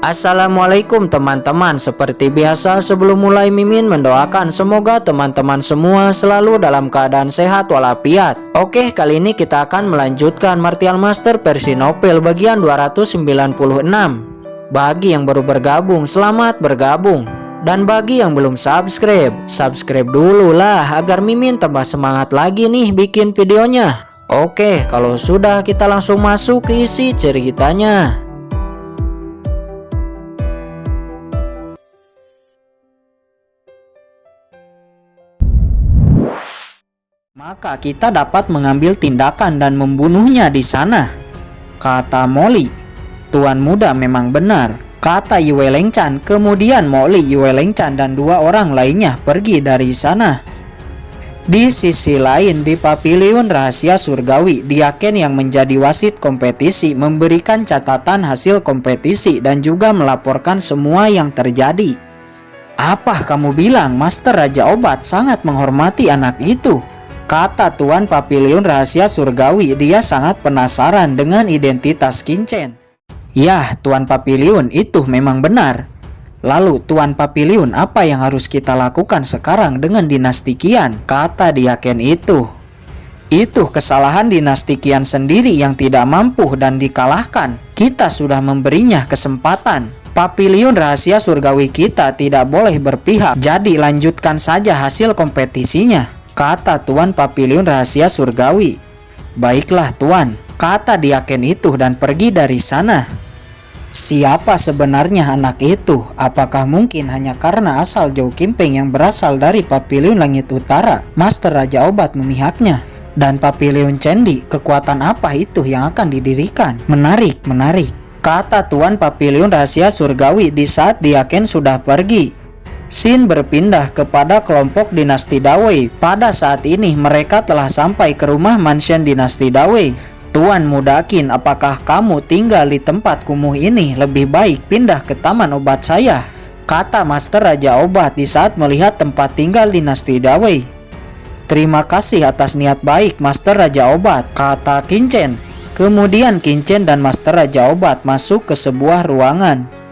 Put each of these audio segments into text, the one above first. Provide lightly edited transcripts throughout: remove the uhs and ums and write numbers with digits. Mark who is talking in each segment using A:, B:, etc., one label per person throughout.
A: Assalamualaikum teman-teman. Seperti biasa sebelum mulai Mimin mendoakan semoga teman-teman semua selalu dalam keadaan sehat walafiat. Oke, kali ini kita akan melanjutkan Martial Master versi novel bagian 296. Bagi yang baru bergabung, selamat bergabung. Dan bagi yang belum subscribe, subscribe dulu lah agar Mimin tambah semangat lagi nih bikin videonya. Oke, kalau sudah kita langsung masuk ke isi ceritanya. Maka kita dapat mengambil tindakan dan membunuhnya di sana, kata Molly. Tuan muda memang benar, kata Yue Lengchan. Kemudian Molly, Yue Lengchan dan dua orang lainnya pergi dari sana. Di sisi lain, di pavilion rahasia surgawi, Diaken yang menjadi wasit kompetisi memberikan catatan hasil kompetisi dan juga melaporkan semua yang terjadi. Apa kamu bilang? Master Raja Obat sangat menghormati anak itu, kata Tuan Pavilion Rahasia Surgawi. Dia sangat penasaran dengan identitas Qingchen. Yah, Tuan Pavilion, itu memang benar. Lalu Tuan Pavilion, apa yang harus kita lakukan sekarang dengan dinasti Qian? Kata Diaken itu. Itu kesalahan dinasti Qian sendiri yang tidak mampu dan dikalahkan. Kita sudah memberinya kesempatan. Pavilion Rahasia Surgawi kita tidak boleh berpihak. Jadi lanjutkan saja hasil kompetisinya, kata Tuan Pavilion Rahasia Surgawi. Baiklah Tuan, kata Diaken itu dan pergi dari sana. Siapa sebenarnya anak itu? Apakah mungkin hanya karena asal Zhou Qimping yang berasal dari Pavilion Langit Utara? Master Raja Obat memihaknya. Dan Pavilion Cendi, kekuatan apa itu yang akan didirikan? Menarik, kata Tuan Pavilion Rahasia Surgawi di saat Diaken sudah pergi. Scene berpindah kepada kelompok dinasti Dawei. Pada saat ini mereka telah sampai ke rumah mansion dinasti Dawei. Tuan Muda Qin, apakah kamu tinggal di tempat kumuh ini? Lebih baik pindah ke taman obat saya, kata Master Raja Obat di saat melihat tempat tinggal dinasti Dawei. Terima kasih atas niat baik Master Raja Obat, kata Qingchen. Kemudian Qingchen dan Master Raja Obat masuk ke sebuah ruangan.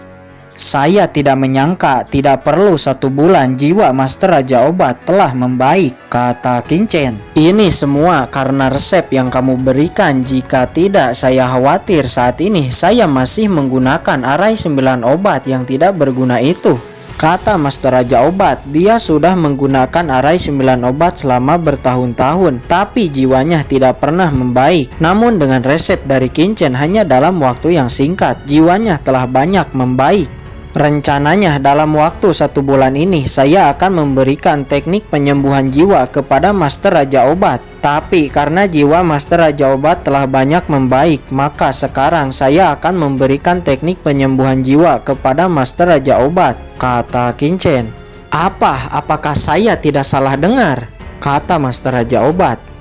A: Saya tidak menyangka tidak perlu 1 bulan jiwa Master Raja Obat telah membaik, kata Qingchen. Ini semua karena resep yang kamu berikan. Jika tidak, saya khawatir saat ini saya masih menggunakan arai 9 obat yang tidak berguna itu, kata Master Raja Obat. Dia sudah menggunakan arai 9 obat selama bertahun-tahun, tapi jiwanya tidak pernah membaik. Namun dengan resep dari Qingchen hanya dalam waktu yang singkat, jiwanya telah banyak membaik. Rencananya dalam waktu 1 bulan ini saya akan memberikan teknik penyembuhan jiwa kepada Master Raja Obat. Tapi karena jiwa Master Raja Obat telah banyak membaik, maka sekarang saya akan memberikan teknik penyembuhan jiwa kepada Master Raja Obat, kata Qingchen. Apakah saya tidak salah dengar? Kata Master Raja Obat.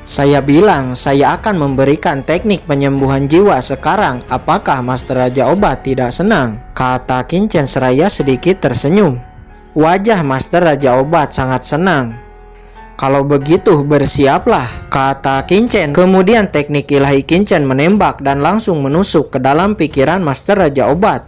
A: Saya bilang saya akan memberikan teknik penyembuhan jiwa sekarang. Apakah Master Raja Obat tidak senang? Kata Qingchen seraya sedikit tersenyum. Wajah Master Raja Obat sangat senang. Kalau begitu bersiaplah, kata Qingchen. Kemudian teknik ilahi Qingchen menembak dan langsung menusuk ke dalam pikiran Master Raja Obat.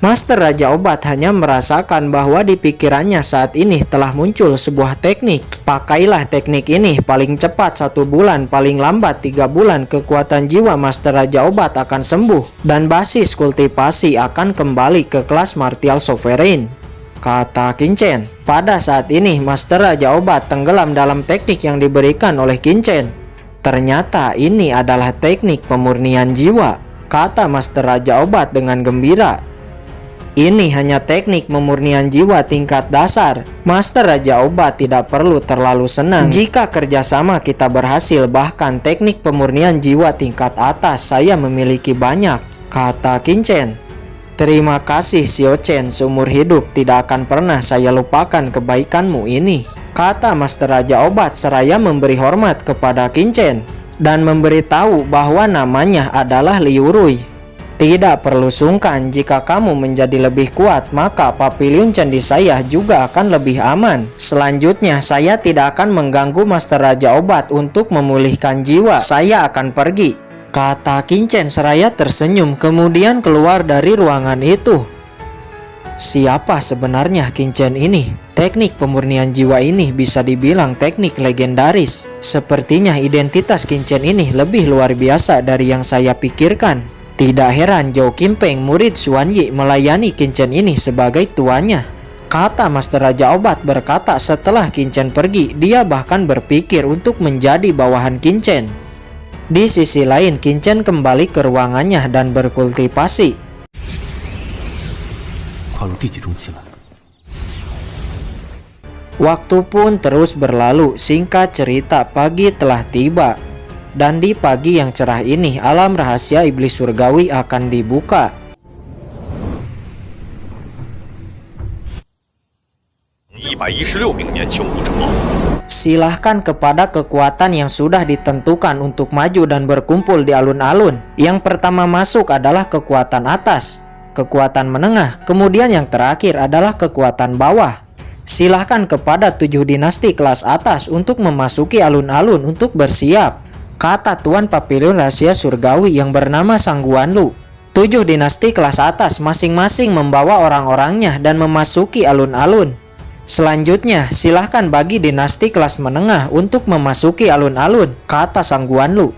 A: Master Raja Obat hanya merasakan bahwa di pikirannya saat ini telah muncul sebuah teknik. Pakailah teknik ini, paling cepat 1 bulan, paling lambat 3 bulan kekuatan jiwa Master Raja Obat akan sembuh dan basis kultivasi akan kembali ke kelas Martial Sovereign, kata Qingchen. Pada saat ini Master Raja Obat tenggelam dalam teknik yang diberikan oleh Qingchen. Ternyata ini adalah teknik pemurnian jiwa, kata Master Raja Obat dengan gembira. Ini hanya teknik pemurnian jiwa tingkat dasar. Master Raja Obat tidak perlu terlalu senang jika kerjasama kita berhasil. Bahkan teknik pemurnian jiwa tingkat atas saya memiliki banyak, kata Qingchen. Terima kasih Xiao Chen, seumur hidup tidak akan pernah saya lupakan kebaikanmu ini, kata Master Raja Obat seraya memberi hormat kepada Qingchen dan memberitahu bahwa namanya adalah Liu Rui. Tidak perlu sungkan, jika kamu menjadi lebih kuat, maka Pavilion Candi saya juga akan lebih aman. Selanjutnya, saya tidak akan mengganggu Master Raja Obat untuk memulihkan jiwa. Saya akan pergi. kata Qin Chen seraya tersenyum kemudian keluar dari ruangan itu. Siapa sebenarnya Qin Chen ini? Teknik pemurnian jiwa ini bisa dibilang teknik legendaris. Sepertinya identitas Qin Chen ini lebih luar biasa dari yang saya pikirkan. Tidak heran Zhou Qimpeng, murid Xuan Yi, melayani Qin Chen ini sebagai tuannya. Kata Master Raja Obat berkata setelah Qin Chen pergi, dia bahkan berpikir untuk menjadi bawahan Qin Chen. Di sisi lain, Qin Chen kembali ke ruangannya dan berkultivasi. Waktu pun terus berlalu. Singkat cerita, pagi telah tiba. Dan di pagi yang cerah ini, alam rahasia iblis surgawi akan dibuka. Silahkan kepada kekuatan yang sudah ditentukan untuk maju dan berkumpul di alun-alun. Yang pertama masuk adalah kekuatan atas, kekuatan menengah, kemudian yang terakhir adalah kekuatan bawah. Silahkan kepada 7 dinasti kelas atas untuk memasuki alun-alun untuk bersiap, kata Tuan Papilion Rahasia Surgawi yang bernama Sang Guanlu. 7 dinasti kelas atas masing-masing membawa orang-orangnya dan memasuki alun-alun. Selanjutnya, silahkan bagi dinasti kelas menengah untuk memasuki alun-alun, kata Sang Guanlu.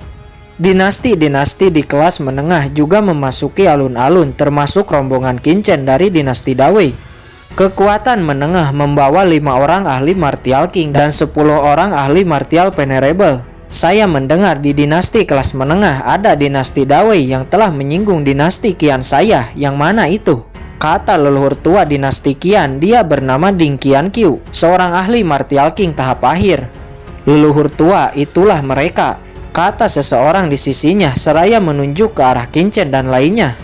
A: Dinasti-dinasti di kelas menengah juga memasuki alun-alun, termasuk rombongan Qin Chen dari dinasti Dawei. Kekuatan menengah membawa 5 orang ahli martial king dan 10 orang ahli martial venerable. Saya mendengar di dinasti kelas menengah ada dinasti Dawei yang telah menyinggung dinasti Qian saya. Yang mana itu? Kata leluhur tua dinasti Qian, dia bernama Ding Qianqiu, seorang ahli martial king tahap akhir. Leluhur tua, itulah mereka, kata seseorang di sisinya seraya menunjuk ke arah Qin Chen dan lainnya.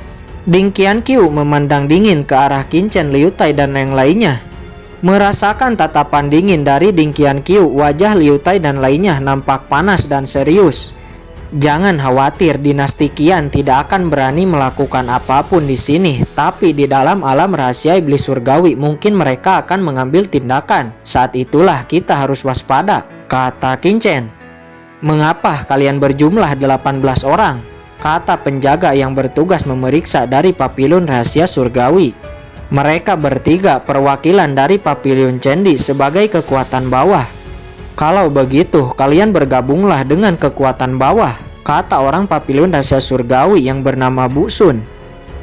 A: Ding Qianqiu memandang dingin ke arah Qin Chen, Liu Tai dan yang lainnya. Merasakan tatapan dingin dari Ding Qianqiu, wajah Liu Tai dan lainnya nampak panas dan serius. Jangan khawatir, dinasti Qian tidak akan berani melakukan apapun di sini, tapi di dalam alam rahasia iblis surgawi mungkin mereka akan mengambil tindakan. Saat itulah kita harus waspada, kata Qin Chen. Mengapa kalian berjumlah 18 orang? Kata penjaga yang bertugas memeriksa dari Papilion Rahasia Surgawi. Mereka bertiga perwakilan dari Papilion Cendi sebagai kekuatan bawah. Kalau begitu, kalian bergabunglah dengan kekuatan bawah, kata orang Papilion Rahasia Surgawi yang bernama Bu Sun.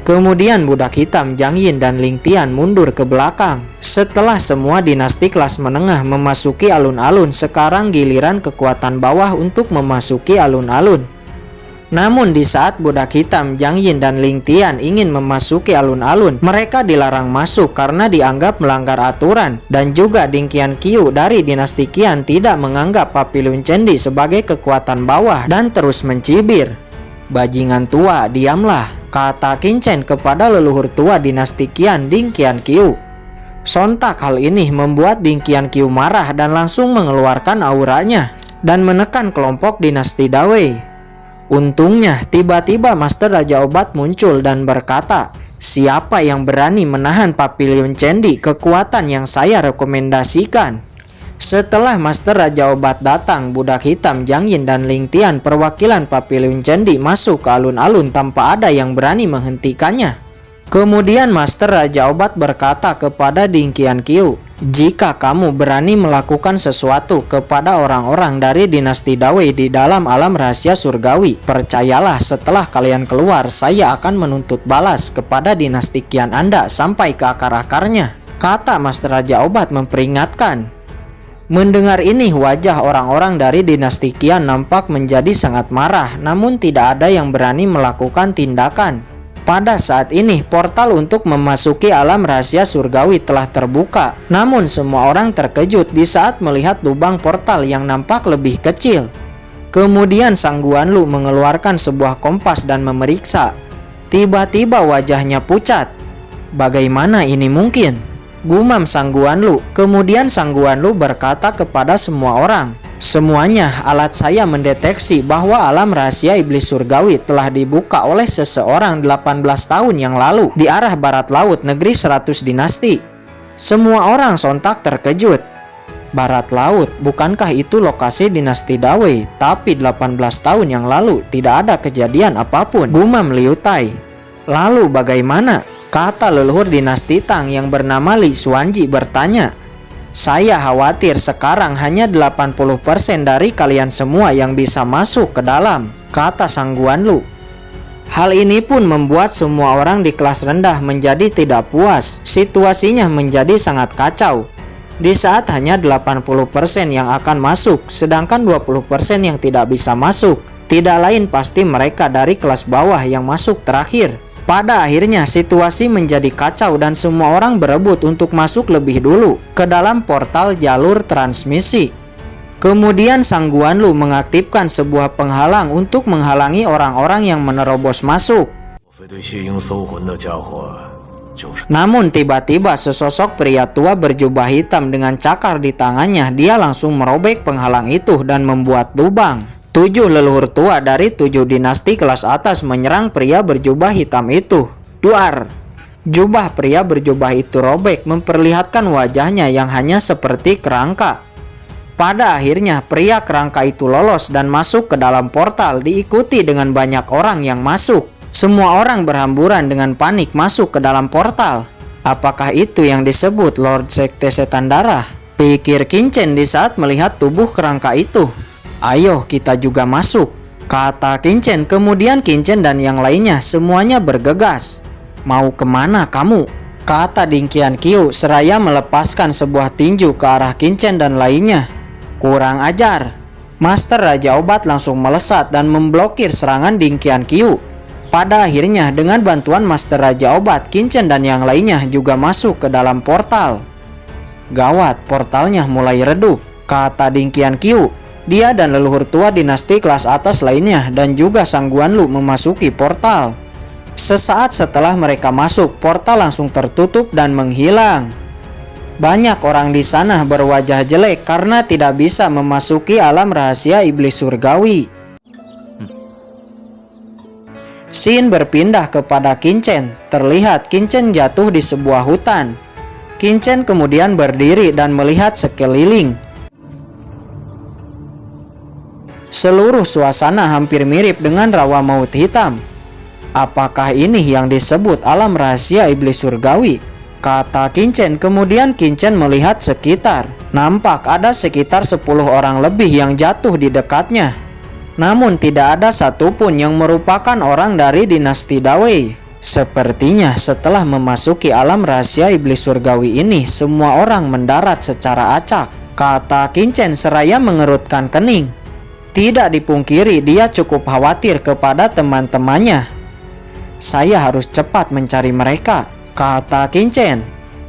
A: Kemudian budak hitam Jiang Yin dan Ling Tian mundur ke belakang. Setelah semua dinasti kelas menengah memasuki alun-alun, sekarang giliran kekuatan bawah untuk memasuki alun-alun. Namun di saat budak hitam Jiang Yin dan Ling Tian ingin memasuki alun-alun, mereka dilarang masuk karena dianggap melanggar aturan. Dan juga Ding Qianqiu dari dinasti Qian tidak menganggap Papilion Cendi sebagai kekuatan bawah dan terus mencibir. Bajingan tua, diamlah, kata Qin Chen kepada leluhur tua dinasti Qian, Ding Qianqiu. Sontak hal ini membuat Ding Qianqiu marah dan langsung mengeluarkan auranya dan menekan kelompok dinasti Dawei. Untungnya tiba-tiba Master Raja Obat muncul dan berkata, siapa yang berani menahan Papilion Cendi, kekuatan yang saya rekomendasikan. Setelah Master Raja Obat datang, budak hitam Jiang Yin dan Ling Tian perwakilan Papilion Cendi masuk ke alun-alun tanpa ada yang berani menghentikannya. Kemudian Master Raja Obat berkata kepada Ding Qianqiu, jika kamu berani melakukan sesuatu kepada orang-orang dari dinasti Dawei di dalam alam rahasia surgawi, percayalah setelah kalian keluar, saya akan menuntut balas kepada dinasti Qian Anda sampai ke akar-akarnya, kata Master Raja Obat memperingatkan. Mendengar ini, wajah orang-orang dari dinasti Qian nampak menjadi sangat marah, namun tidak ada yang berani melakukan tindakan. Pada saat ini, portal untuk memasuki alam rahasia surgawi telah terbuka. Namun semua orang terkejut di saat melihat lubang portal yang nampak lebih kecil. Kemudian Sang Guanlu mengeluarkan sebuah kompas dan memeriksa. Tiba-tiba wajahnya pucat. Bagaimana ini mungkin? Gumam Sang Guanlu. Kemudian Sang Guanlu berkata kepada semua orang, semuanya, alat saya mendeteksi bahwa alam rahasia iblis surgawi telah dibuka oleh seseorang 18 tahun yang lalu di arah barat laut negeri 100 dinasti. Semua orang sontak terkejut. Barat laut, bukankah itu lokasi dinasti Dawei? Tapi 18 tahun yang lalu tidak ada kejadian apapun, gumam Liu Tai. Lalu bagaimana? Kata leluhur dinasti Tang yang bernama Li Xuanji bertanya. Saya khawatir sekarang hanya 80% dari kalian semua yang bisa masuk ke dalam, kata Sang Guanlu. Hal ini pun membuat semua orang di kelas rendah menjadi tidak puas. Situasinya menjadi sangat kacau. Di saat hanya 80% yang akan masuk, sedangkan 20% yang tidak bisa masuk. Tidak lain pasti mereka dari kelas bawah yang masuk terakhir. Pada akhirnya situasi menjadi kacau dan semua orang berebut untuk masuk lebih dulu ke dalam portal jalur transmisi. Kemudian Sang Guanlu mengaktifkan sebuah penghalang untuk menghalangi orang-orang yang menerobos masuk. Namun tiba-tiba sesosok pria tua berjubah hitam dengan cakar di tangannya. Dia langsung merobek penghalang itu dan membuat lubang. 7 leluhur tua dari 7 dinasti kelas atas menyerang pria berjubah hitam itu. Duar! Jubah pria berjubah itu robek, memperlihatkan wajahnya yang hanya seperti kerangka. Pada akhirnya pria kerangka itu lolos dan masuk ke dalam portal, diikuti dengan banyak orang yang masuk. Semua orang berhamburan dengan panik masuk ke dalam portal. Apakah itu yang disebut Lord Sekte Setan Darah? Pikir Qin Chen di saat melihat tubuh kerangka itu. Ayo kita juga masuk, kata Qin Chen. Kemudian Qin Chen dan yang lainnya semuanya bergegas. Mau kemana kamu? Kata Ding Qianqiu seraya melepaskan sebuah tinju ke arah Qin Chen dan lainnya. Kurang ajar. Master Raja Obat langsung melesat dan memblokir serangan Ding Qianqiu. Pada akhirnya dengan bantuan Master Raja Obat, Qin Chen dan yang lainnya juga masuk ke dalam portal. Gawat, portalnya mulai redup, kata Ding Qianqiu. Dia dan leluhur tua dinasti kelas atas lainnya dan juga Sang Guanlu memasuki portal. Sesaat setelah mereka masuk, portal langsung tertutup dan menghilang. Banyak orang di sana berwajah jelek karena tidak bisa memasuki alam rahasia iblis surgawi. Scene berpindah kepada Qin Chen. Terlihat Qin Chen jatuh di sebuah hutan. Qin Chen kemudian berdiri dan melihat sekeliling. Seluruh suasana hampir mirip dengan rawa maut hitam. Apakah ini yang disebut alam rahasia iblis surgawi? Kata Qin Chen. Kemudian Qin Chen melihat sekitar. Nampak ada sekitar 10 orang lebih yang jatuh di dekatnya. Namun tidak ada satupun yang merupakan orang dari dinasti Dawei. Sepertinya setelah memasuki alam rahasia iblis surgawi ini, semua orang mendarat secara acak, kata Qin Chen seraya mengerutkan kening. Tidak dipungkiri dia cukup khawatir kepada teman-temannya. Saya harus cepat mencari mereka, kata Qin Chen.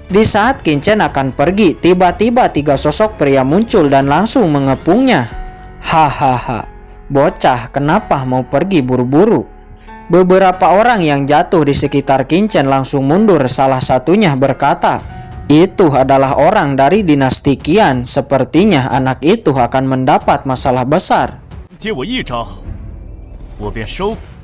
A: Di saat Qin Chen akan pergi, tiba-tiba 3 sosok pria muncul dan langsung mengepungnya. Hahaha, bocah kenapa mau pergi buru-buru? Beberapa orang yang jatuh di sekitar Qin Chen langsung mundur. Salah satunya berkata, itu adalah orang dari dinasti Qian. Sepertinya anak itu akan mendapat masalah besar.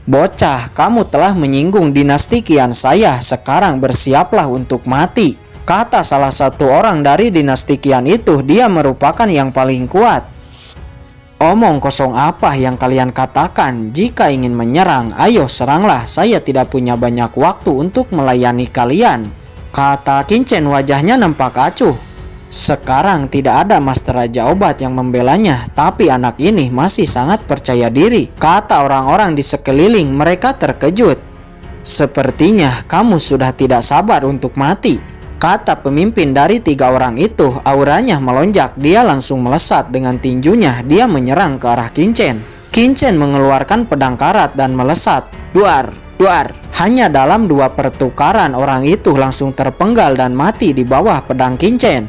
A: Bocah, kamu telah menyinggung dinasti Qian saya. Sekarang bersiaplah untuk mati, kata salah satu orang dari dinasti Qian itu. Dia merupakan yang paling kuat. Omong kosong apa yang kalian katakan? Jika ingin menyerang, ayo seranglah. Saya tidak punya banyak waktu untuk melayani kalian, kata Qin Chen. Wajahnya nampak acuh. Sekarang tidak ada Master Raja Obat yang membelanya, tapi anak ini masih sangat percaya diri, kata orang-orang di sekeliling. Mereka terkejut. Sepertinya kamu sudah tidak sabar untuk mati, kata pemimpin dari 3 orang itu. Auranya melonjak. Dia langsung melesat dengan tinjunya. Dia menyerang ke arah Qin Chen. Qin Chen mengeluarkan pedang karat dan melesat. Duar! Duar! Hanya dalam 2 pertukaran orang itu langsung terpenggal dan mati di bawah pedang Qin Chen.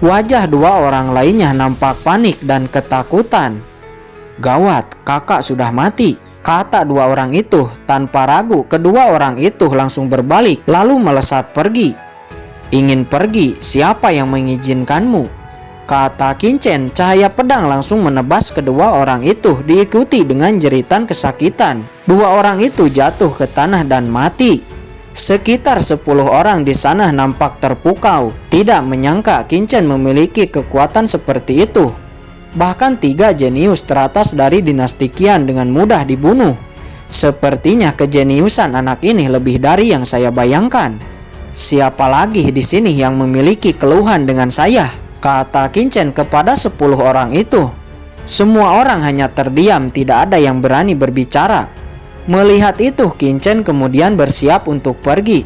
A: Wajah 2 orang lainnya nampak panik dan ketakutan. Gawat, kakak sudah mati, kata 2 orang itu. Tanpa ragu, kedua orang itu langsung berbalik lalu melesat pergi. Ingin pergi? Siapa yang mengizinkanmu? kata Kincen. Cahaya pedang langsung menebas kedua orang itu, diikuti dengan jeritan kesakitan. Dua orang itu jatuh ke tanah dan mati. Sekitar 10 orang di sana nampak terpukau. Tidak menyangka Kincen memiliki kekuatan seperti itu. Bahkan 3 jenius teratas dari dinasti Qian dengan mudah dibunuh. Sepertinya kejeniusan anak ini lebih dari yang saya bayangkan. Siapa lagi di sini yang memiliki keluhan dengan saya? Kata Kincen kepada 10 orang itu. Semua orang hanya terdiam, tidak ada yang berani berbicara. Melihat itu, Kincen kemudian bersiap untuk pergi.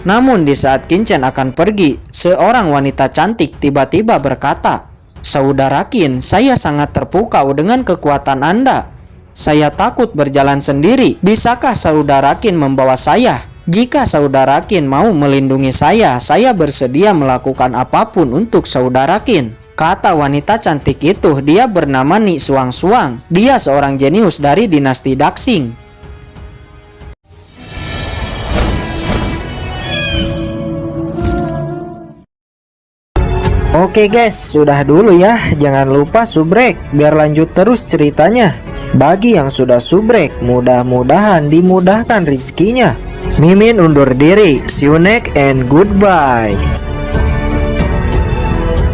A: Namun di saat Kincen akan pergi, seorang wanita cantik tiba-tiba berkata, "Saudara Qin, saya sangat terpukau dengan kekuatan Anda. Saya takut berjalan sendiri. Bisakah saudara Qin membawa saya? Jika saudara Qin mau melindungi saya bersedia melakukan apapun untuk saudara Qin." Kata wanita cantik itu. Dia bernama Ni Xuangxuang. Dia seorang jenius dari dinasti Daxing. Oke guys, sudah dulu ya. Jangan lupa subrek biar lanjut terus ceritanya. Bagi yang sudah subrek, mudah-mudahan dimudahkan rezekinya. Mimin undur diri. See you next and goodbye.